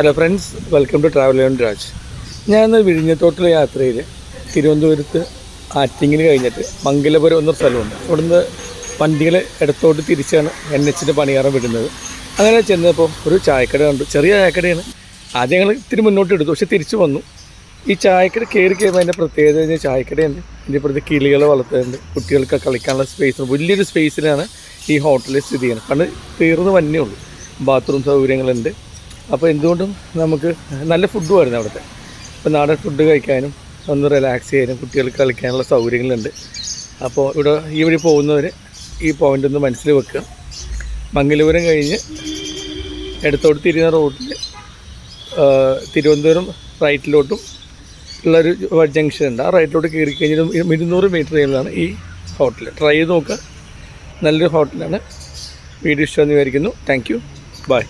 Hello friends, welcome to travel and Raj. ഞാനിന്ന് വിഴിഞ്ഞത്തോട്ടുള്ള യാത്രയിൽ തിരുവനന്തപുരത്ത് ആറ്റിങ്ങിൽ കഴിഞ്ഞിട്ട് മംഗലപുരം എന്നൊരു സ്ഥലമുണ്ട്. അവിടുന്ന് വണ്ടികൾ ഇടത്തോട്ട് തിരിച്ചാണ് NHൻ്റെ പണിയാറം വിടുന്നത്. അങ്ങനെ ചെന്നപ്പോൾ ഒരു ചായക്കട കണ്ടു. ചെറിയ ചായക്കടയാണ്. ആദ്യം ഞങ്ങൾ ഇത്തിരി മുന്നോട്ട് എടുത്തു, പക്ഷെ തിരിച്ചു വന്നു. ഈ ചായക്കട കയറി കഴിയുമ്പോൾ അതിൻ്റെ പ്രത്യേകത കഴിഞ്ഞാൽ ചായക്കടയുണ്ട്, ഇതിൻ്റെ ഇപ്പോഴത്തെ കിളികളെ വളർത്തുന്നുണ്ട്, കുട്ടികൾക്ക് കളിക്കാനുള്ള സ്പേസ്, വലിയൊരു സ്പേസിലാണ് ഈ ഹോട്ടലിൽ സ്ഥിതി ചെയ്യുന്നത്. പണ്ട് തീർന്നു വന്നേ ഉള്ളൂ. ബാത്റൂം സൗകര്യങ്ങളുണ്ട്. അപ്പോൾ എന്തുകൊണ്ടും നമുക്ക് നല്ല ഫുഡുമായിരുന്നു അവിടുത്തെ. ഇപ്പോൾ നാടൻ ഫുഡ് കഴിക്കാനും ഒന്ന് റിലാക്സ് ചെയ്യാനും കുട്ടികൾക്ക് കളിക്കാനുള്ള സൗകര്യങ്ങളുണ്ട്. അപ്പോൾ ഈ വഴി പോകുന്നവർ ഈ പോയിൻ്റ് ഒന്ന് മനസ്സിൽ വെക്കുക. മംഗലപുരം കഴിഞ്ഞ് ഇടത്തോട്ട് തിരിയുന്ന റോഡിൽ തിരുവനന്തപുരം റൈറ്റിലോട്ടും ഉള്ളൊരു ജംഗ്ഷൻ ഉണ്ട്. ആ റൈറ്റിലോട്ട് കയറി കഴിഞ്ഞാൽ 200 മീറ്ററിലാണ് ഈ ഹോട്ടൽ. ട്രൈ ചെയ്ത് നോക്കുക, നല്ലൊരു ഹോട്ടലാണ്. വീഡിയോ ഇഷ്ടമെന്ന് വിചാരിക്കുന്നു. Thank you, by.